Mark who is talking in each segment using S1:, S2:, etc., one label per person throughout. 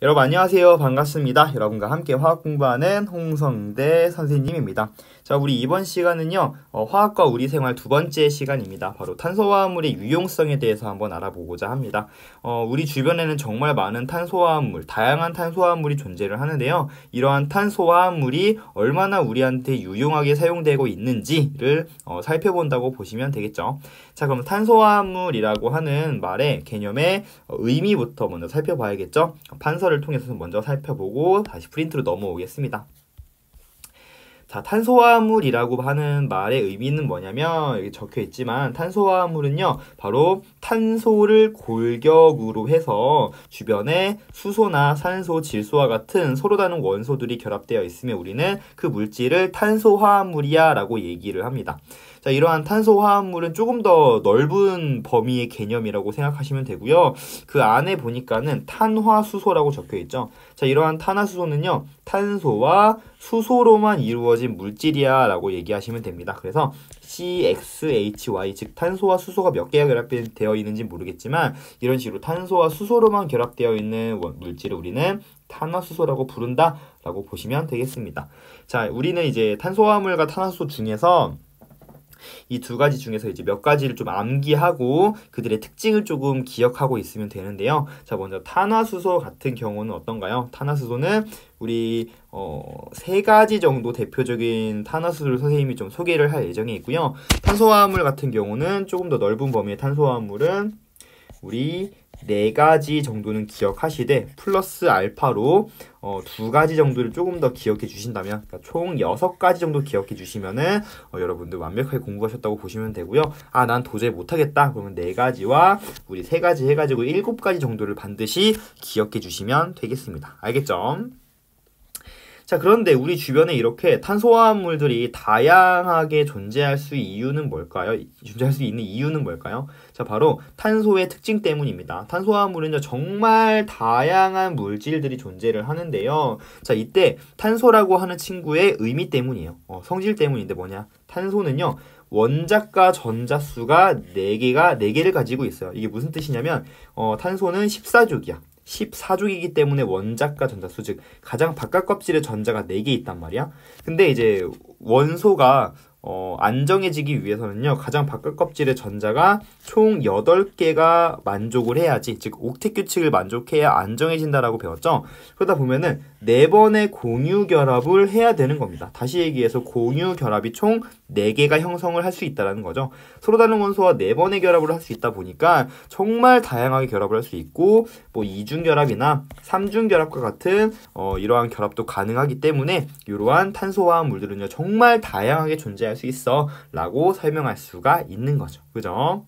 S1: 여러분 안녕하세요. 반갑습니다. 여러분과 함께 화학 공부하는 홍성대 선생님입니다. 자, 우리 이번 시간은요, 화학과 우리 생활 두 번째 시간입니다. 바로 탄소화합물의 유용성에 대해서 한번 알아보고자 합니다. 우리 주변에는 정말 많은 탄소화합물, 다양한 탄소화합물이 존재를 하는데요. 이러한 탄소화합물이 얼마나 우리한테 유용하게 사용되고 있는지를 살펴본다고 보시면 되겠죠. 자, 그럼 탄소화합물이라고 하는 말의 개념의 의미부터 먼저 살펴봐야겠죠. 판서를 통해서 먼저 살펴보고 다시 프린트로 넘어오겠습니다. 자, 탄소화합물이라고 하는 말의 의미는 뭐냐면 여기 적혀 있지만 탄소화합물은요 바로 탄소를 골격으로 해서 주변에 수소나 산소, 질소와 같은 서로 다른 원소들이 결합되어 있으면 우리는 그 물질을 탄소화합물이야 라고 얘기를 합니다. 자, 이러한 탄소화합물은 조금 더 넓은 범위의 개념이라고 생각하시면 되고요. 그 안에 보니까는 탄화수소라고 적혀 있죠. 자, 이러한 탄화수소는요, 탄소와 수소로만 이루어진 물질이야 라고 얘기하시면 됩니다. 그래서 CXHY, 즉 탄소와 수소가 몇 개가 결합되어 있는지 모르겠지만 이런 식으로 탄소와 수소로만 결합되어 있는 물질을 우리는 탄화수소라고 부른다 라고 보시면 되겠습니다. 자, 우리는 이제 탄소화합물과 탄화수소 중에서 이 두 가지 중에서 이제 몇 가지를 좀 암기하고 그들의 특징을 조금 기억하고 있으면 되는데요. 자, 먼저 탄화수소 같은 경우는 어떤가요? 탄화수소는 우리 세 가지 정도 대표적인 탄화수소를 선생님이 좀 소개를 할 예정에 있고요. 탄소화합물 같은 경우는 조금 더 넓은 범위의 탄소화합물은 우리 네 가지 정도는 기억하시되 플러스 알파로 두 가지 정도를 조금 더 기억해 주신다면, 그러니까 총 6가지 정도 기억해 주시면은 여러분들 완벽하게 공부하셨다고 보시면 되고요. 아, 난 도저히 못하겠다 그러면 4가지와 우리 3가지 해가지고 7가지 정도를 반드시 기억해 주시면 되겠습니다. 알겠죠? 자, 그런데 우리 주변에 이렇게 탄소화합물들이 다양하게 존재할 수 이유는 뭘까요? 존재할 수 있는 이유는 뭘까요? 자, 바로 탄소의 특징 때문입니다. 탄소화합물은 정말 다양한 물질들이 존재를 하는데요. 자, 이때 탄소라고 하는 친구의 의미 때문이에요. 성질 때문인데 뭐냐? 탄소는요, 원자과 전자수가 4개를 가지고 있어요. 이게 무슨 뜻이냐면, 탄소는 14족이야. 14족이기 때문에 원자과 전자수, 즉 가장 바깥 껍질에 전자가 4개 있단 말이야. 근데 이제 원소가 안정해지기 위해서는요, 가장 바깥 껍질의 전자가 총 8개가 만족을 해야지, 즉 옥텟 규칙을 만족해야 안정해진다라고 배웠죠. 그러다 보면은 4번의 공유 결합을 해야 되는 겁니다. 다시 얘기해서 공유 결합이 총 4개가 형성을 할 수 있다는 거죠. 서로 다른 원소와 4번의 결합을 할 수 있다 보니까 정말 다양하게 결합을 할 수 있고, 뭐 이중 결합이나 삼중 결합과 같은 이러한 결합도 가능하기 때문에 이러한 탄소화합물들은요 정말 다양하게 존재할 수 있어 라고 설명할 수가 있는 거죠. 그죠?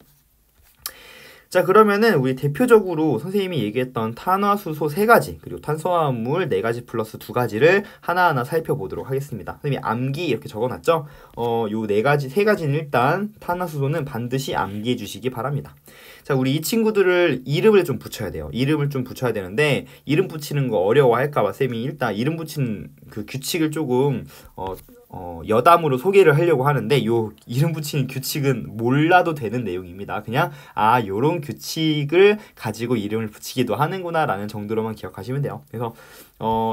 S1: 자, 그러면은 우리 대표적으로 선생님이 얘기했던 탄화수소 3가지 그리고 탄소화합물 4가지 플러스 2가지를 하나하나 살펴보도록 하겠습니다. 선생님이 암기 이렇게 적어놨죠? 요 3가지는 일단 탄화수소는 반드시 암기해 주시기 바랍니다. 자, 우리 이 친구들을 이름을 좀 붙여야 돼요. 이름을 좀 붙여야 되는데 이름 붙이는 거 어려워할까봐 쌤이 일단 이름 붙이는 그 규칙을 조금 여담으로 소개를 하려고 하는데, 요 이름 붙이는 규칙은 몰라도 되는 내용입니다. 그냥 요런 규칙을 가지고 이름을 붙이기도 하는구나 라는 정도로만 기억하시면 돼요. 그래서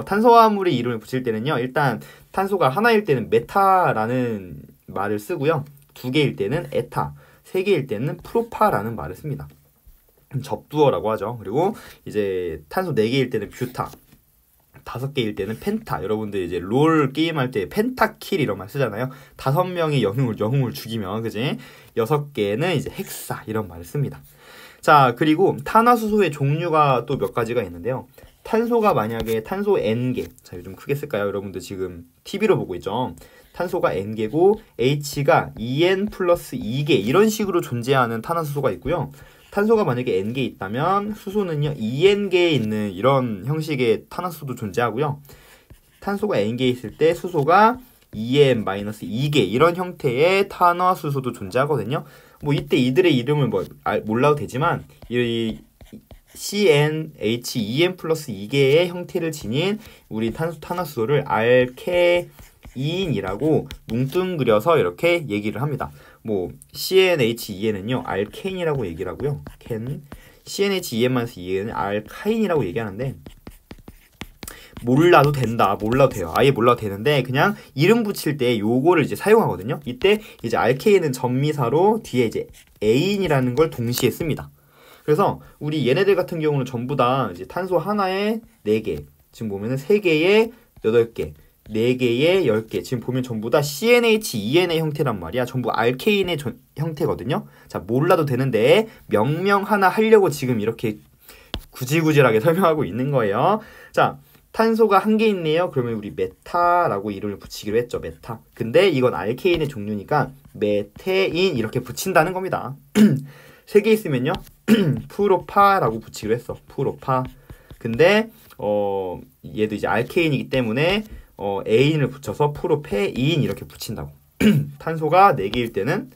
S1: 탄소화합물의 이름을 붙일 때는요, 일단 탄소가 하나일 때는 메타라는 말을 쓰고요, 2개일 때는 에타, 3개일 때는 프로파라는 말을 씁니다. 접두어라고 하죠. 그리고 이제 탄소 4개일 때는 뷰타, 5개일 때는 펜타. 여러분들 이제 롤 게임할 때 펜타킬 이런 말 쓰잖아요. 5명의 영웅을 죽이면, 그지? 6개는 이제 헥사 이런 말을 씁니다. 자, 그리고 탄화수소의 종류가 또 몇 가지가 있는데요. 탄소가 만약에 탄소 N개, 자, 요즘 크게 쓸까요? 여러분들 지금 TV로 보고 있죠? 탄소가 N개고 H가 2N 플러스 2개 이런 식으로 존재하는 탄화수소가 있고요. 탄소가 만약에 N개 있다면 수소는요 2N개에 있는 이런 형식의 탄화수소도 존재하고요. 탄소가 N개 있을 때 수소가 2N-2개 이런 형태의 탄화수소도 존재하거든요. 뭐 이때 이들의 이름을 몰라도 되지만 이 CnH2n 플러스 2개의 형태를 지닌 우리 탄화수소를 알케인이라고 뭉뚱그려서 이렇게 얘기를 합니다. 뭐 CnH2n은요 알케인이라고 얘기를 하고요. CnH2n-2는 알카인이라고 얘기하는데, 몰라도 된다. 몰라도 돼요. 아예 몰라도 되는데 그냥 이름 붙일 때 요거를 이제 사용하거든요. 이때 이제 알케인은 전미사로 뒤에 이제 에인이라는 걸 동시에 씁니다. 그래서 우리 얘네들 같은 경우는 전부 다 이제 탄소 하나에 4개, 지금 보면은 3개에 8개, 4개에 10개. 지금 보면 전부 다 CnH2n의 형태란 말이야. 전부 알케인의 형태거든요. 자, 몰라도 되는데 명명 하나 하려고 지금 이렇게 구질구질하게 설명하고 있는 거예요. 자, 탄소가 1개 있네요. 그러면 우리 메타라고 이름을 붙이기로 했죠. 메타. 근데 이건 알케인의 종류니까 메테인 이렇게 붙인다는 겁니다. 3개 있으면요. 프로파라고 붙이기로 했어. 프로파. 근데 얘도 이제 알케인이기 때문에 에인을 붙여서 프로페인 이렇게 붙인다고. 탄소가 4개일 때는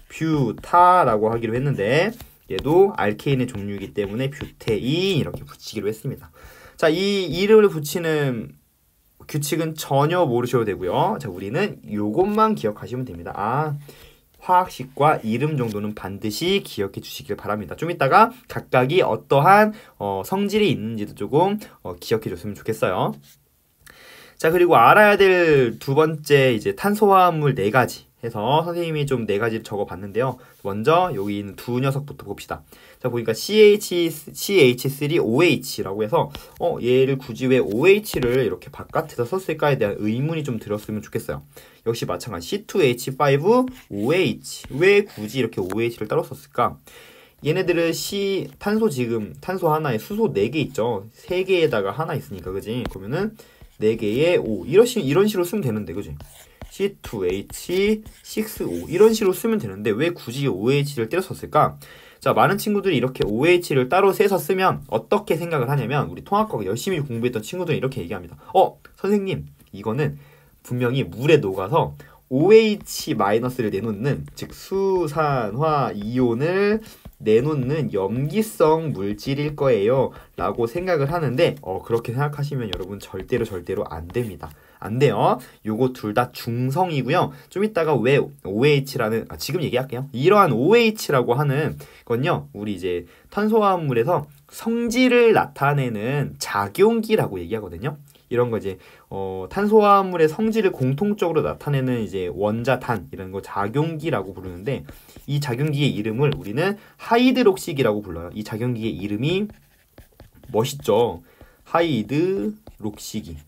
S1: 뷰타라고 하기로 했는데 얘도 알케인의 종류이기 때문에 뷰테인 이렇게 붙이기로 했습니다. 자, 이 이름을 붙이는 규칙은 전혀 모르셔도 되고요. 자, 우리는 요것만 기억하시면 됩니다. 아, 화학식과 이름 정도는 반드시 기억해 주시길 바랍니다. 좀 이따가 각각이 어떠한 성질이 있는지도 조금 기억해 줬으면 좋겠어요. 자, 그리고 알아야 될 두 번째 이제 탄소화합물 4가지 해서 선생님이 좀 4가지를 적어봤는데요. 먼저 여기 있는 두 녀석부터 봅시다. 자, 보니까 CH3OH라고 해서 얘를 굳이 왜 OH를 이렇게 바깥에서 썼을까에 대한 의문이 좀 들었으면 좋겠어요. 역시 마찬가지 C2H5OH 왜 굳이 이렇게 OH를 따로 썼을까? 얘네들은 탄소 하나에 수소 4개 있죠. 3개에다가 하나 있으니까, 그지? 그러면은 4개에 O 이런 식으로 쓰면 되는데, 그지? C2H6O 이런 식으로 쓰면 되는데 왜 굳이 OH를 때려 썼을까? 자, 많은 친구들이 이렇게 OH를 따로 세서 쓰면 어떻게 생각을 하냐면 우리 통합과학 열심히 공부했던 친구들은 이렇게 얘기합니다. 선생님, 이거는 분명히 물에 녹아서 OH-를 내놓는, 즉 수산화 이온을 내놓는 염기성 물질일 거예요 라고 생각을 하는데 그렇게 생각하시면 여러분 절대로 안 됩니다. 안 돼요. 요거 둘 다 중성이고요. 좀 이따가 왜 OH라는 지금 얘기할게요. 이러한 OH라고 하는 건요, 우리 이제 탄소화합물에서 성질을 나타내는 작용기라고 얘기하거든요. 이런 거 이제 탄소화합물의 성질을 공통적으로 나타내는 이제 원자탄 이런 거 작용기라고 부르는데 이 작용기의 이름을 우리는 하이드록시기라고 불러요. 이 작용기의 이름이 멋있죠. 하이드록시기.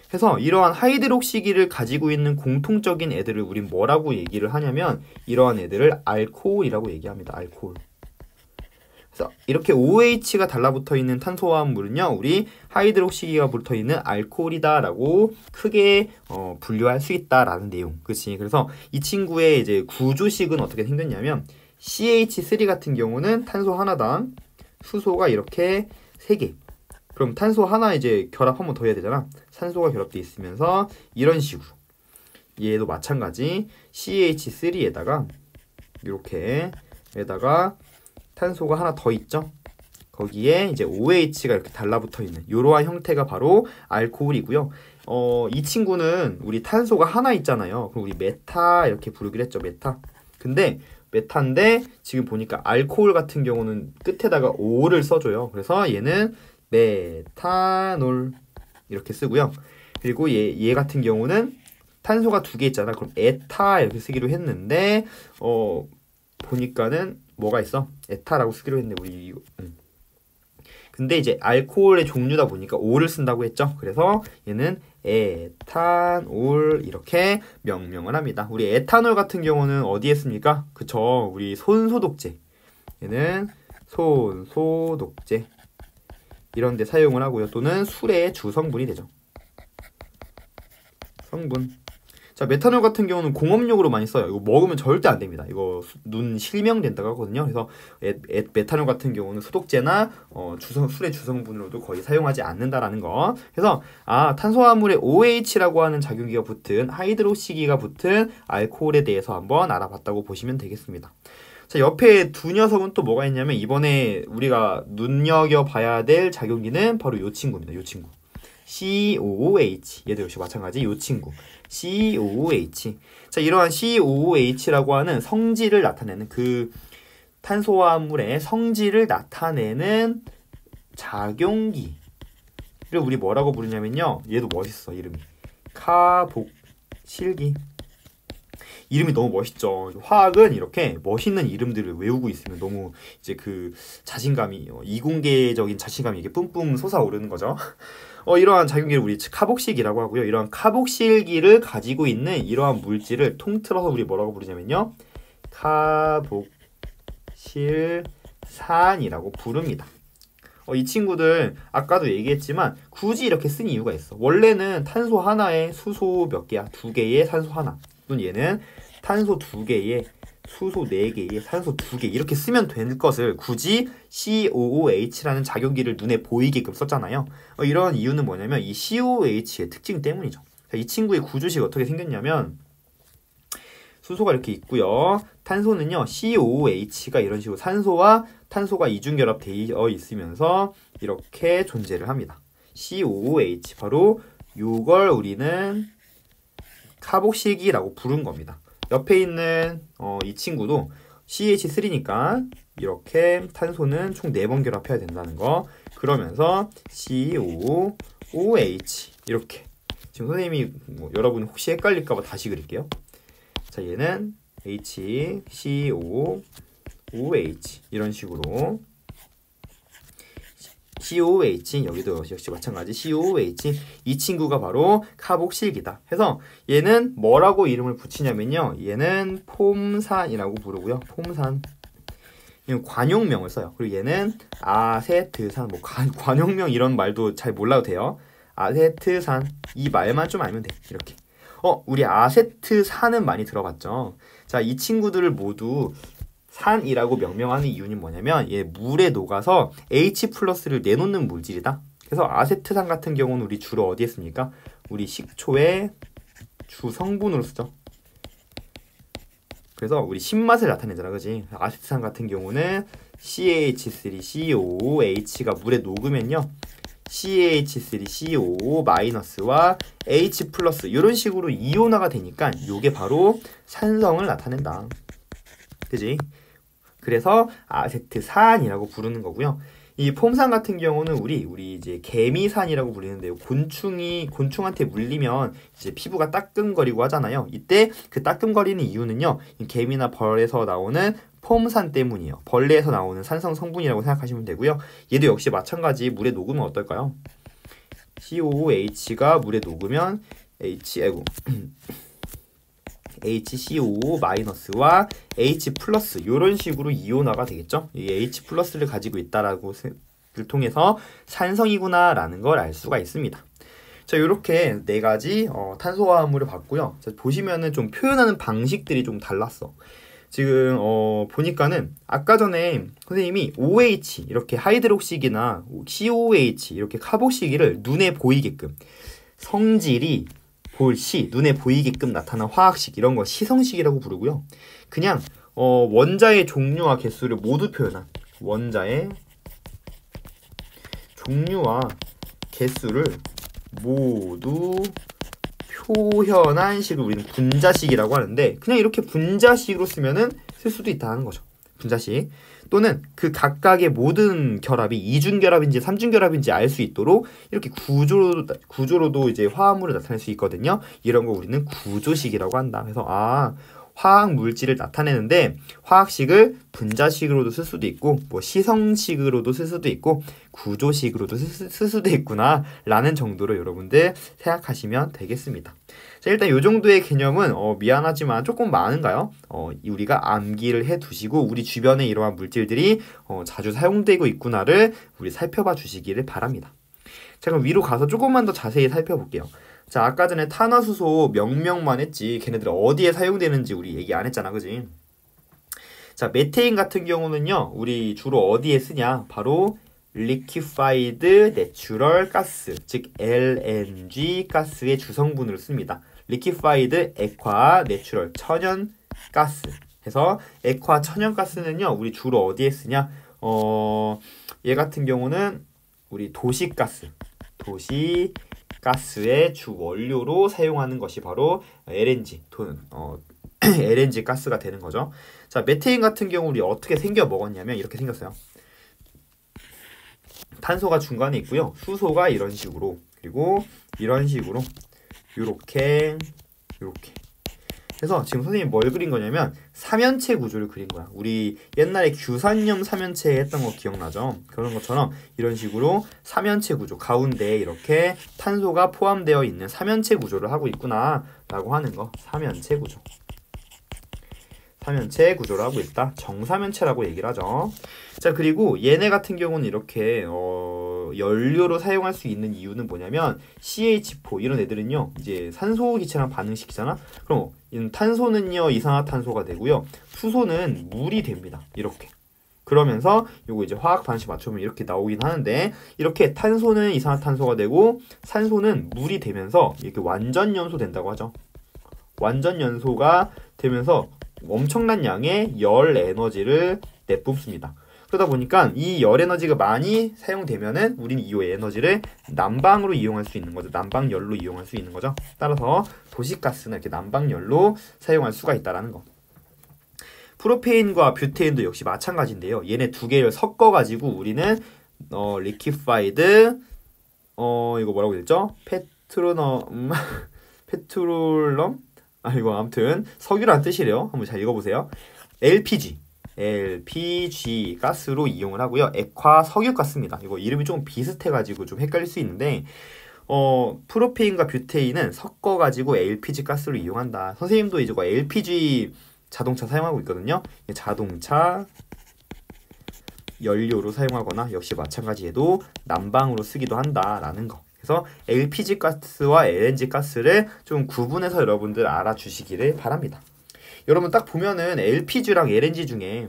S1: 그래서 이러한 하이드록시기를 가지고 있는 공통적인 애들을 우린 뭐라고 얘기를 하냐면 이러한 애들을 알코올이라고 얘기합니다. 알코올. 그래서 이렇게 OH가 달라붙어 있는 탄소화합물은요, 우리 하이드록시기가 붙어 있는 알코올이다라고 크게 분류할 수 있다라는 내용. 그렇지? 그래서 이 친구의 이제 구조식은 어떻게 생겼냐면 CH3 같은 경우는 탄소 하나당 수소가 이렇게 3개. 그럼 탄소 하나 이제 결합 한번 더 해야 되잖아. 산소가 결합돼 있으면서 이런 식으로. 얘도 마찬가지 CH3에다가 이렇게 에다가 탄소가 하나 더 있죠. 거기에 이제 OH가 이렇게 달라붙어 있는 이러한 형태가 바로 알코올이고요. 이 친구는 우리 탄소가 하나 있잖아요. 그럼 우리 메타 이렇게 부르기로 했죠. 메타. 근데 메타인데 지금 보니까 알코올 같은 경우는 끝에다가 O를 써줘요. 그래서 얘는 메탄올 이렇게 쓰고요. 그리고 얘 같은 경우는 탄소가 2개 있잖아. 그럼 에타 이렇게 쓰기로 했는데 보니까는 뭐가 있어? 에타라고 쓰기로 했는데 우리 근데 이제 알코올의 종류다 보니까 O를 쓴다고 했죠. 그래서 얘는 에탄올 이렇게 명명을 합니다. 우리 에탄올 같은 경우는 어디에 씁니까? 그쵸, 우리 손소독제. 얘는 손소독제 이런 데 사용을 하고요. 또는 술의 주성분이 되죠. 성분. 자, 메탄올 같은 경우는 공업용으로 많이 써요. 이거 먹으면 절대 안 됩니다. 이거 눈 실명된다고 하거든요. 그래서 메탄올 같은 경우는 소독제나 술의 주성분으로도 거의 사용하지 않는다라는 거. 그래서 탄소화물에 OH라고 하는 작용기가 붙은 하이드록시기가 붙은 알코올에 대해서 한번 알아봤다고 보시면 되겠습니다. 자, 옆에 두 녀석은 또 뭐가 있냐면 이번에 우리가 눈여겨봐야 될 작용기는 바로 요 친구입니다. 요 친구. COOH. 얘도 역시 마찬가지 요 친구. COOH. 자, 이러한 COOH라고 하는 성질을 나타내는 그 탄소화합물의 성질을 나타내는 작용기. 그리고 우리 뭐라고 부르냐면요. 얘도 멋있어, 이름이. 카복실기. 이름이 너무 멋있죠. 화학은 이렇게 멋있는 이름들을 외우고 있으면 너무 이제 그 자신감이 이공계적인 자신감이 이게 뿜뿜 솟아오르는 거죠. 이러한 작용기를 우리 카복실기라고 하고요. 이러한 카복실기를 가지고 있는 이러한 물질을 통틀어서 우리 뭐라고 부르냐면요. 카복실산이라고 부릅니다. 이 친구들 아까도 얘기했지만 굳이 이렇게 쓴 이유가 있어. 원래는 탄소 하나에 수소 몇 개야? 2개에 산소 하나. 또는 얘는 탄소 2개에 수소 4개에 산소 2개 이렇게 쓰면 될 것을 굳이 COOH라는 작용기를 눈에 보이게끔 썼잖아요. 이런 이유는 뭐냐면 이 COOH의 특징 때문이죠. 이 친구의 구조식이 어떻게 생겼냐면 수소가 이렇게 있고요. 탄소는요. COOH가 이런 식으로 산소와 탄소가 이중결합되어 있으면서 이렇게 존재를 합니다. COOH 바로 요걸 우리는 카복실기라고 부른 겁니다. 옆에 있는 이 친구도 CH3니까 이렇게 탄소는 총 4번 결합해야 된다는 거. 그러면서 COOH 이렇게. 지금 선생님이 여러분 혹시 헷갈릴까봐 다시 그릴게요. 자, 얘는 COOH 이런 식으로 COOH 여기도 역시 마찬가지 COOH 이 친구가 바로 카복실기다. 해서 얘는 뭐라고 이름을 붙이냐면요. 얘는 폼산이라고 부르고요. 폼산. 얘는 관용명을 써요. 그리고 얘는 아세트산. 뭐 관용명 이런 말도 잘 몰라도 돼요. 아세트산 이 말만 좀 알면 돼. 이렇게. 우리 아세트산은 많이 들어봤죠. 자, 이 친구들을 모두 산이라고 명명하는 이유는 뭐냐면 얘 물에 녹아서 H+를 내놓는 물질이다. 그래서 아세트산 같은 경우는 우리 주로 어디에 씁니까? 우리 식초의 주 성분으로 쓰죠. 그래서 우리 신맛을 나타내잖아, 그지? 아세트산 같은 경우는 CH3COOH가 물에 녹으면요. CH3CO-와 H+ 이런 식으로 이온화가 되니까 이게 바로 산성을 나타낸다. 그지? 그래서 아세트산이라고 부르는 거고요. 이 폼산 같은 경우는 우리 이제 개미산이라고 불리는데요. 곤충한테 물리면 이제 피부가 따끔거리고 하잖아요. 이때 그 따끔거리는 이유는요. 개미나 벌에서 나오는 폼산 때문이에요. 벌레에서 나오는 산성 성분이라고 생각하시면 되고요. 얘도 역시 마찬가지 물에 녹으면 어떨까요? COOH가 물에 녹으면 HCO-와 H+ 이런 식으로 이온화가 되겠죠. 이 H+를 가지고 있다라고 를 통해서 산성이구나 라는 걸 알 수가 있습니다. 자, 이렇게 4가지 탄소화합물을 봤고요. 자, 보시면은 좀 표현하는 방식들이 좀 달랐어. 지금 보니까는 아까 전에 선생님이 OH 이렇게 하이드록시기나 COOH 이렇게 카복시기를 눈에 보이게끔 성질이 볼시 눈에 보이게끔 나타난 화학식 이런 거 시성식이라고 부르고요. 그냥 원자의 종류와 개수를 모두 표현한 원자의 종류와 개수를 모두 표현한 식을 우리는 분자식이라고 하는데 그냥 이렇게 분자식으로 쓰면은 쓸 수도 있다는 거죠. 분자식 또는 그 각각의 모든 결합이 이중결합인지 삼중결합인지 알 수 있도록 이렇게 구조로도 이제 화합물을 나타낼 수 있거든요. 이런 거 우리는 구조식이라고 한다. 그래서 화학 물질을 나타내는데 화학식을 분자식으로도 쓸 수도 있고 뭐 시성식으로도 쓸 수도 있고 구조식으로도 쓸 수도 있구나 라는 정도로 여러분들 생각하시면 되겠습니다. 자, 일단 이 정도의 개념은 미안하지만 조금 많은가요? 우리가 암기를 해두시고 우리 주변에 이러한 물질들이 자주 사용되고 있구나를 우리 살펴봐 주시기를 바랍니다. 자, 그럼 위로 가서 조금만 더 자세히 살펴볼게요. 자, 아까 전에 탄화수소 명명만 했지 걔네들 어디에 사용되는지 우리 얘기 안 했잖아, 그지? 자, 메테인 같은 경우는요 우리 주로 어디에 쓰냐? 바로 Liquefied Natural Gas, 즉 LNG 가스의 주성분으로 씁니다. Liquefied 액화 내추럴 천연 가스 해서 액화 천연 가스는요 우리 주로 어디에 쓰냐? 얘 같은 경우는 우리 도시가스의 주 원료로 사용하는 것이 바로 LNG LNG 가스가 되는 거죠. 자, 메테인 같은 경우 우리 어떻게 생겨 먹었냐면 이렇게 생겼어요. 탄소가 중간에 있고요. 수소가 이런 식으로, 그리고 이런 식으로 요렇게 그래서 지금 선생님이 뭘 그린 거냐면 삼연체 구조를 그린 거야. 우리 옛날에 규산염 삼연체 했던 거 기억나죠? 그런 것처럼 이런 식으로 삼연체 구조, 가운데에 이렇게 탄소가 포함되어 있는 삼연체 구조를 하고 있구나 라고 하는 거. 삼연체 구조. 삼연체 구조를 하고 있다. 정삼연체라고 얘기를 하죠. 자, 그리고 얘네 같은 경우는 이렇게 연료로 사용할 수 있는 이유는 뭐냐면 CH4 이런 애들은요 이제 산소 기체랑 반응시키잖아. 그럼 탄소는요 이산화탄소가 되고요, 수소는 물이 됩니다. 이렇게. 그러면서 요거 이제 화학 반응식 맞추면 이렇게 나오긴 하는데, 이렇게 탄소는 이산화탄소가 되고 산소는 물이 되면서 이렇게 완전 연소 된다고 하죠. 완전 연소가 되면서 엄청난 양의 열 에너지를 내뿜습니다. 그러다 보니까 이 열 에너지가 많이 사용되면은 우리는 이 에너지를 난방으로 이용할 수 있는 거죠. 난방열로 이용할 수 있는 거죠. 따라서 도시가스는 이렇게 난방열로 사용할 수가 있다라는 거. 프로페인과 뷰테인도 역시 마찬가지인데요. 얘네 두 개를 섞어가지고 우리는 리퀴파이드 이거 뭐라고 됐죠? 페트롤럼? 이거 아무튼 석유라는 뜻이래요. 한번 잘 읽어보세요. LPG 가스로 이용을 하고요. 액화 석유가스입니다. 이거 이름이 좀 비슷해가지고 좀 헷갈릴 수 있는데 프로페인과 뷰테인은 섞어가지고 LPG 가스로 이용한다. 선생님도 이제 LPG 자동차 사용하고 있거든요. 자동차 연료로 사용하거나 역시 마찬가지에도 난방으로 쓰기도 한다라는 거. 그래서 LPG 가스와 LNG 가스를 좀 구분해서 여러분들 알아주시기를 바랍니다. 여러분 딱 보면은 LPG랑 LNG 중에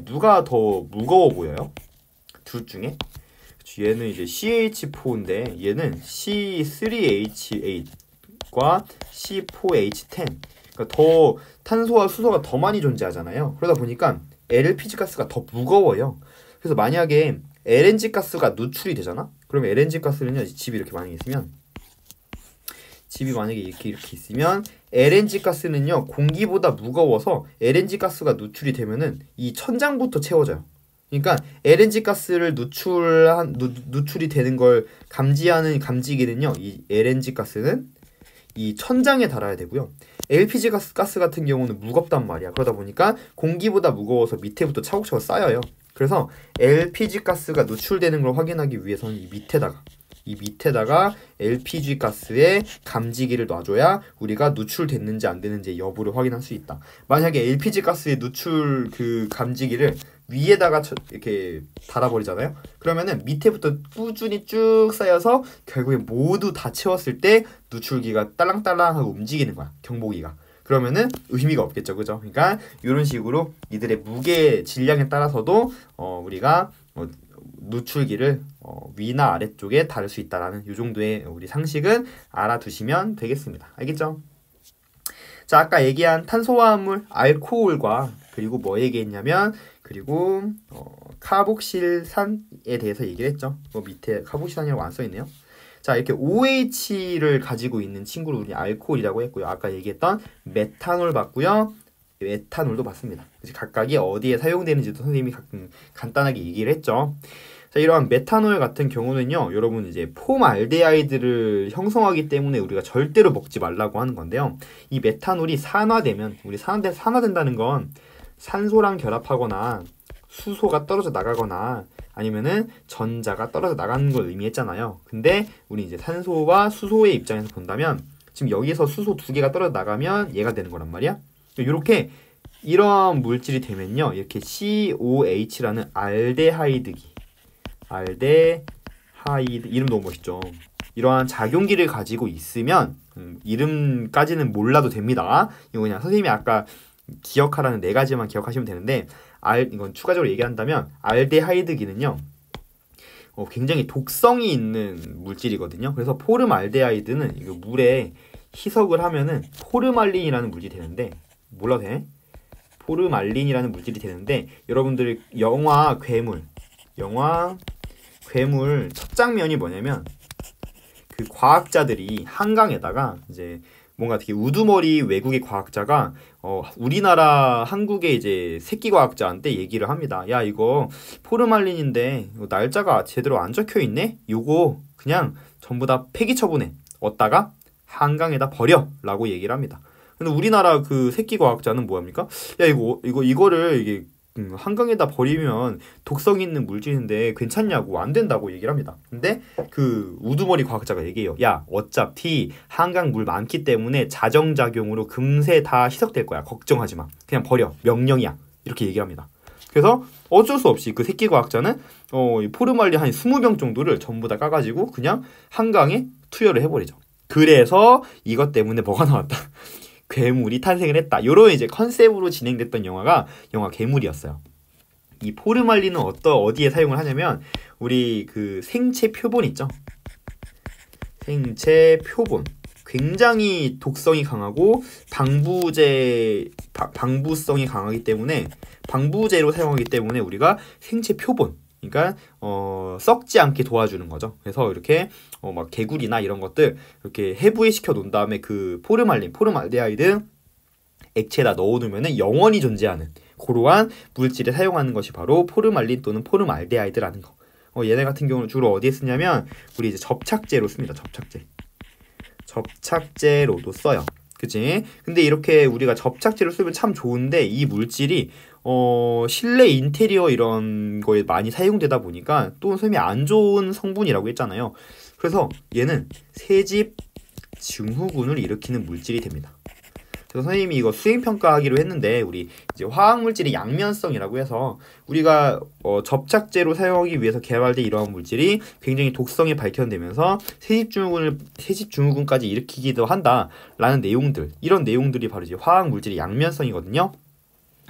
S1: 누가 더 무거워 보여요? 둘 중에? 얘는 이제 CH4인데 얘는 C3H8과 C4H10. 그러니까 더 탄소와 수소가 더 많이 존재하잖아요. 그러다 보니까 LPG 가스가 더 무거워요. 그래서 만약에 LNG 가스가 누출이 되잖아? 그러면 LNG 가스는요, 집이 이렇게 만약에 있으면 LNG 가스는요 공기보다 무거워서 LNG 가스가 누출이 되면은 이 천장부터 채워져요. 그러니까 LNG 가스를 누출이 되는 걸 감지하는 감지기는요, 이 LNG 가스는 이 천장에 달아야 되고요. LPG 가스 같은 경우는 무겁단 말이야. 그러다 보니까 공기보다 무거워서 밑에부터 차곡차곡 쌓여요. 그래서 LPG 가스가 누출되는 걸 확인하기 위해서는 이 밑에다가 LPG 가스의 감지기를 놔줘야 우리가 누출됐는지 안 되는지 여부를 확인할 수 있다. 만약에 LPG 가스의 누출 그 감지기를 위에다가 이렇게 달아버리잖아요. 그러면은 밑에부터 꾸준히 쭉 쌓여서 결국에 모두 다 채웠을 때 누출기가 딸랑딸랑하고 움직이는 거야, 경보기가. 그러면은 의미가 없겠죠, 그죠? 그러니까 이런 식으로 이들의 무게 질량에 따라서도 우리가 누출기를 위나 아래쪽에 다를 수 있다라는 이 정도의 우리 상식은 알아두시면 되겠습니다. 알겠죠? 자, 아까 얘기한 탄소화합물 알코올과 그리고 뭐 얘기했냐면 그리고 카복실산에 대해서 얘기를 했죠. 밑에 카복실산이라고 안 써있네요. 자, 이렇게 OH를 가지고 있는 친구를 우리 알코올이라고 했고요. 아까 얘기했던 메탄올 봤고요. 에탄올도 봤습니다. 각각이 어디에 사용되는지도 선생님이 간단하게 얘기를 했죠. 자, 이러한 메탄올 같은 경우는요, 여러분 이제 폼알데하이드를 형성하기 때문에 우리가 절대로 먹지 말라고 하는 건데요. 이 메탄올이 산화되면, 우리 산화된다는 건 산소랑 결합하거나 수소가 떨어져 나가거나 아니면은 전자가 떨어져 나가는 걸 의미했잖아요. 근데 우리 이제 산소와 수소의 입장에서 본다면 지금 여기서 수소 두 개가 떨어져 나가면 얘가 되는 거란 말이야. 이렇게 이런 물질이 되면요, 이렇게 COH라는 알데하이드 이름 너무 멋있죠. 이러한 작용기를 가지고 있으면 이름까지는 몰라도 됩니다. 이거 그냥 선생님이 아까 기억하라는 네 가지만 기억하시면 되는데, 이건 추가적으로 얘기한다면 알데하이드기는요 굉장히 독성이 있는 물질이거든요. 그래서 포름알데하이드는 이거 물에 희석을 하면은 포르말린이라는 물질이 되는데, 몰라도 돼? 포르말린이라는 물질이 되는데, 여러분들 영화 괴물 첫 장면이 뭐냐면 그 과학자들이 한강에다가 이제 뭔가 되게 우두머리 외국의 과학자가 우리나라 한국의 이제 새끼 과학자한테 얘기를 합니다. 야, 이거 포르말린인데 이거 날짜가 제대로 안 적혀 있네? 요거 그냥 전부 다 폐기 처분해. 얻다가 한강에다 버려 라고 얘기를 합니다. 근데 우리나라 그 새끼 과학자는 뭐합니까? 야, 이거를 이게 한강에다 버리면 독성 있는 물질인데 괜찮냐고, 안 된다고 얘기를 합니다. 근데 그 우두머리 과학자가 얘기해요. 야, 어차피 한강 물 많기 때문에 자정작용으로 금세 다 희석될 거야. 걱정하지 마. 그냥 버려. 명령이야. 이렇게 얘기합니다. 그래서 어쩔 수 없이 그 새끼 과학자는 포르말린 한 20병 정도를 전부 다 까가지고 그냥 한강에 투여를 해버리죠. 그래서 이것 때문에 뭐가 나왔다. 괴물이 탄생을 했다. 요런 이제 컨셉으로 진행됐던 영화 괴물이었어요. 이 포르말린은 어디에 사용을 하냐면 우리 그 생체 표본 있죠. 생체 표본. 굉장히 독성이 강하고 방부성이 강하기 때문에 방부제로 사용하기 때문에 우리가 생체 표본, 그러니까 썩지 않게 도와주는 거죠. 그래서 이렇게 막 개구리나 이런 것들 이렇게 해부에 시켜 놓은 다음에 그 포름알데하이드 액체에다 넣어놓으면 영원히 존재하는 그러한 물질에 사용하는 것이 바로 포르말린 또는 포름알데하이드라는 거. 얘네 같은 경우는 주로 어디에 쓰냐면 우리 이제 접착제로 씁니다. 접착제로도 써요. 그치? 근데 이렇게 우리가 접착제로 쓰면 참 좋은데 이 물질이 실내 인테리어 이런 거에 많이 사용되다 보니까 또 선생님이 안 좋은 성분이라고 했잖아요. 그래서 얘는 세집 증후군을 일으키는 물질이 됩니다. 그래서 선생님이 이거 수행평가하기로 했는데 우리 이제 화학물질의 양면성이라고 해서 우리가 접착제로 사용하기 위해서 개발된 이러한 물질이 굉장히 독성이 발견되면서 세집증후군까지 일으키기도 한다라는 내용들, 이런 내용들이 바로 이제 화학물질의 양면성이거든요.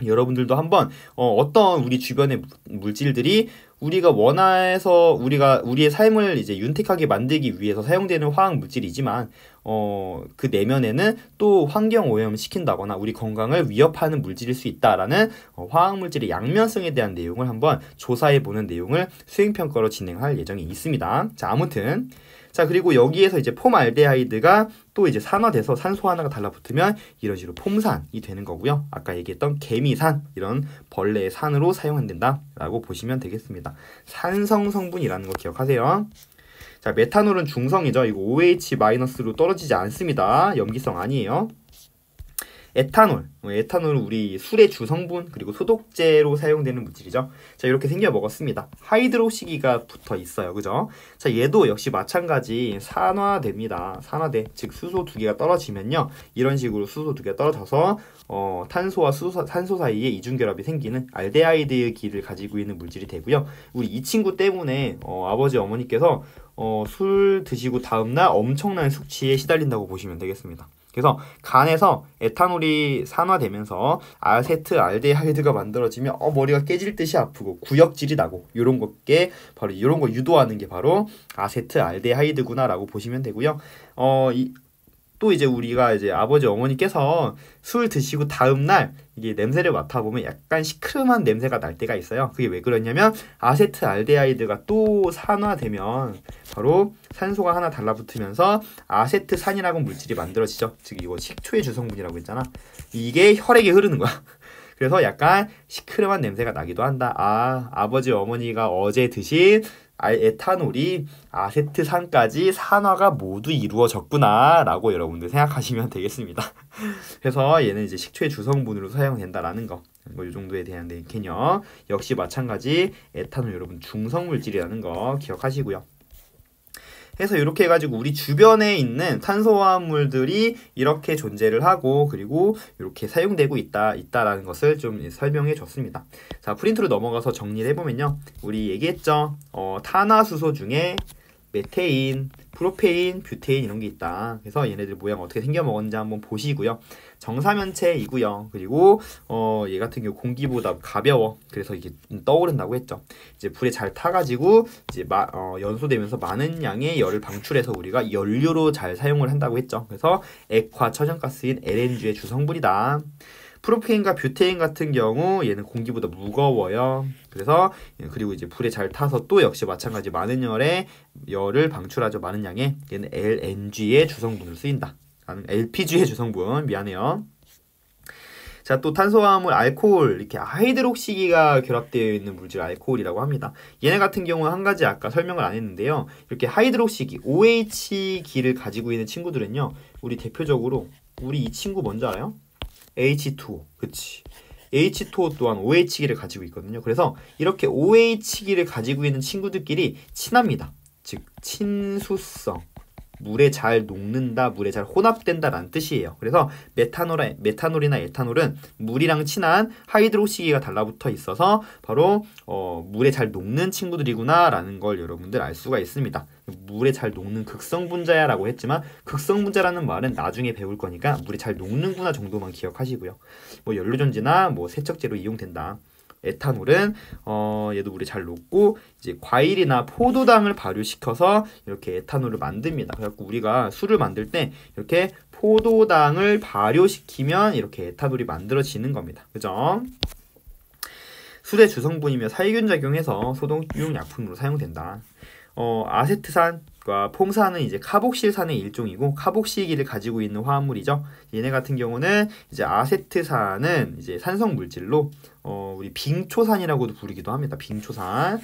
S1: 여러분들도 한번 어떤 우리 주변의 물질들이 우리가 원해서 우리의 삶을 이제 윤택하게 만들기 위해서 사용되는 화학 물질이지만 그 내면에는 또 환경 오염을 시킨다거나 우리 건강을 위협하는 물질일 수 있다라는 화학 물질의 양면성에 대한 내용을 한번 조사해 보는 내용을 수행평가로 진행할 예정이 있습니다. 자, 아무튼 자, 그리고 여기에서 이제 폼알데하이드가 또 이제 산화돼서 산소 하나가 달라붙으면 이런 식으로 폼산이 되는 거고요. 아까 얘기했던 개미산, 이런 벌레의 산으로 사용된다라고 보시면 되겠습니다. 산성 성분이라는 거 기억하세요. 자, 메탄올은 중성이죠. 이거 OH-로 떨어지지 않습니다. 염기성 아니에요. 에탄올은 우리 술의 주성분 그리고 소독제로 사용되는 물질이죠. 자, 이렇게 생겨 먹었습니다. 하이드록시기가 붙어 있어요. 그죠? 자, 얘도 역시 마찬가지 산화됩니다. 즉 수소 두 개가 떨어지면요, 이런 식으로 수소 두 개가 떨어져서 탄소와 산소 사이에 이중결합이 생기는 알데하이드 기를 가지고 있는 물질이 되고요. 우리 이 친구 때문에 아버지 어머니께서 술 드시고 다음날 엄청난 숙취에 시달린다고 보시면 되겠습니다. 그래서 간에서 에탄올이 산화되면서 아세트알데하이드가 만들어지면 머리가 깨질 듯이 아프고 구역질이 나고 요런 것게 바로 이런 거 유도하는 게 바로 아세트알데하이드구나라고 보시면 되고요. 또 이제 우리가 이제 아버지 어머니께서 술 드시고 다음날 이게 냄새를 맡아보면 약간 시큼한 냄새가 날 때가 있어요. 그게 왜 그러냐면 아세트알데하이드가 또 산화되면 바로 산소가 하나 달라붙으면서 아세트산이라고 물질이 만들어지죠. 즉 이거 식초의 주성분이라고 했잖아. 이게 혈액에 흐르는 거야. 그래서 약간 시큼한 냄새가 나기도 한다. 아버지 어머니가 어제 드신 에탄올이 아세트산까지 산화가 모두 이루어졌구나 라고 여러분들 생각하시면 되겠습니다. 그래서 얘는 이제 식초의 주성분으로 사용된다라는 거, 이 정도에 대한 개념. 역시 마찬가지 에탄올 여러분 중성물질이라는 거 기억하시고요. 해서 이렇게 해가지고 우리 주변에 있는 탄소화합물들이 이렇게 존재를 하고 그리고 이렇게 사용되고 있다라는 것을 좀 설명해 줬습니다. 자, 프린트로 넘어가서 정리를 해보면요, 우리 얘기했죠. 탄화수소 중에 메테인, 프로페인, 뷰테인 이런 게 있다. 그래서 얘네들 모양 어떻게 생겨 먹었는지 한번 보시고요. 정사면체이고요. 그리고 얘 같은 경우 공기보다 가벼워. 그래서 이게 떠오른다고 했죠. 이제 불에 잘 타가지고 이제 연소되면서 많은 양의 열을 방출해서 우리가 연료로 잘 사용을 한다고 했죠. 그래서 액화 천연가스인 LNG의 주성분이다. 프로페인과 뷰테인 같은 경우 얘는 공기보다 무거워요. 그래서 그리고 이제 불에 잘 타서 또 역시 마찬가지 많은 열을 방출하죠. 많은 양의. 얘는 LNG의 주성분으로 쓰인다. LPG의 주성분 미안해요. 자, 또 탄소화합물 알코올, 이렇게 하이드록시기가 결합되어 있는 물질 알코올이라고 합니다. 얘네 같은 경우는 한 가지 아까 설명을 안 했는데요. 이렇게 하이드록시기, OH기를 가지고 있는 친구들은요. 우리 대표적으로 우리 이 친구 뭔지 알아요? H2O. 그치. H2O 또한 OH기를 가지고 있거든요. 그래서 이렇게 OH기를 가지고 있는 친구들끼리 친합니다. 즉 친수성. 물에 잘 녹는다, 물에 잘 혼합된다 라는 뜻이에요. 그래서 메탄올이나 에탄올은 물이랑 친한 하이드록시기가 달라붙어 있어서 바로 물에 잘 녹는 친구들이구나 라는 걸 여러분들 알 수가 있습니다. 물에 잘 녹는 극성분자야 라고 했지만 극성분자라는 말은 나중에 배울 거니까 물에 잘 녹는구나 정도만 기억하시고요. 뭐 연료전지나 뭐 세척제로 이용된다. 에탄올은 얘도 물에 잘 녹고 이제 과일이나 포도당을 발효시켜서 이렇게 에탄올을 만듭니다. 그래갖고 우리가 술을 만들 때 이렇게 포도당을 발효시키면 이렇게 에탄올이 만들어지는 겁니다. 그죠? 술의 주성분이며 살균 작용해서 소독용 약품으로 사용된다. 아세트산과 폼산은 이제 카복실산의 일종이고 카복실기를 가지고 있는 화합물이죠. 얘네 같은 경우는 이제 아세트산은 이제 산성 물질로 우리 빙초산이라고도 부르기도 합니다. 빙초산.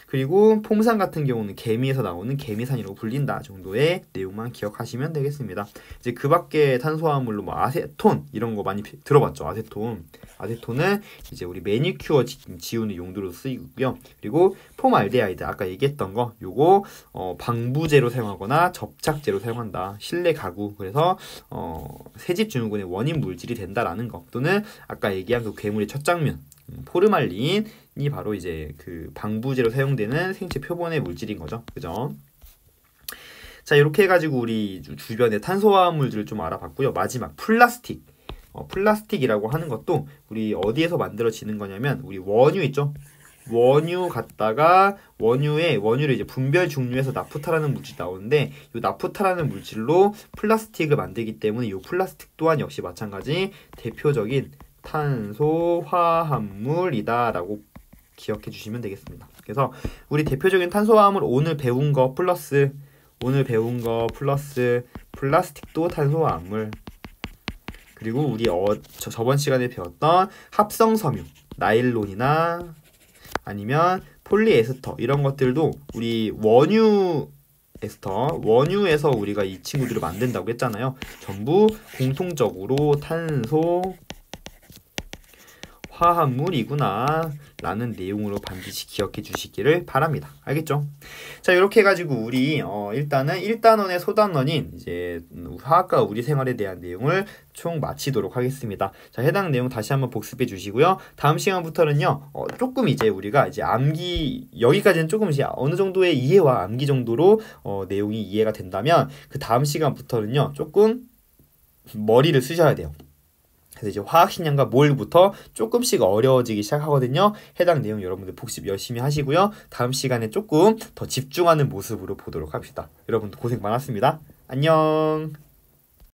S1: 그리고 폼산 같은 경우는 개미에서 나오는 개미산이라고 불린다 정도의 내용만 기억하시면 되겠습니다. 이제 그 밖에 탄소화물로 뭐 아세톤 이런 거 많이 들어봤죠. 아세톤은 이제 우리 매니큐어 지우는 용도로 쓰이고요. 그리고 폼알데하이드 아까 얘기했던 거 요거 방부제로 사용하거나 접착제로 사용한다. 실내 가구 그래서 새집 증후군의 원인 물질이 된다라는 거 또는 아까 얘기한 그 괴물의 첫 장면 포르말린이 바로 이제 그 방부제로 사용되는 생체 표본의 물질인 거죠. 그죠? 자, 이렇게 해가지고 우리 주변의 탄소화합물들을 좀 알아봤고요. 마지막 플라스틱. 플라스틱이라고 하는 것도 우리 어디에서 만들어지는 거냐면 우리 원유 있죠? 원유 갖다가 원유를 이제 분별 중류에서 나프타라는 물질이 나오는데 이 나프타라는 물질로 플라스틱을 만들기 때문에 이 플라스틱 또한 역시 마찬가지 대표적인 탄소화합물이다 라고 기억해 주시면 되겠습니다. 그래서 우리 대표적인 탄소화합물 오늘 배운 거 플러스 플라스틱도 탄소화합물 그리고 우리 저번 시간에 배웠던 합성섬유 나일론이나 아니면 폴리에스터 이런 것들도 우리 원유에서 우리가 이 친구들을 만든다고 했잖아요. 전부 공통적으로 탄소 화합물이구나 라는 내용으로 반드시 기억해 주시기를 바랍니다. 알겠죠? 자, 이렇게 해가지고 우리 일단은 1단원의 소단원인 이제 화학과 우리 생활에 대한 내용을 총 마치도록 하겠습니다. 자, 해당 내용 다시 한번 복습해 주시고요. 다음 시간부터는요 조금 이제 우리가 이제 암기 여기까지는 조금 이제 어느 정도의 이해와 암기 정도로 내용이 이해가 된다면 그 다음 시간부터는요 조금 머리를 쓰셔야 돼요. 그래서 이제 화학식량과 몰부터 조금씩 어려워지기 시작하거든요. 해당 내용 여러분들 복습 열심히 하시고요. 다음 시간에 조금 더 집중하는 모습으로 보도록 합시다. 여러분들 고생 많았습니다. 안녕.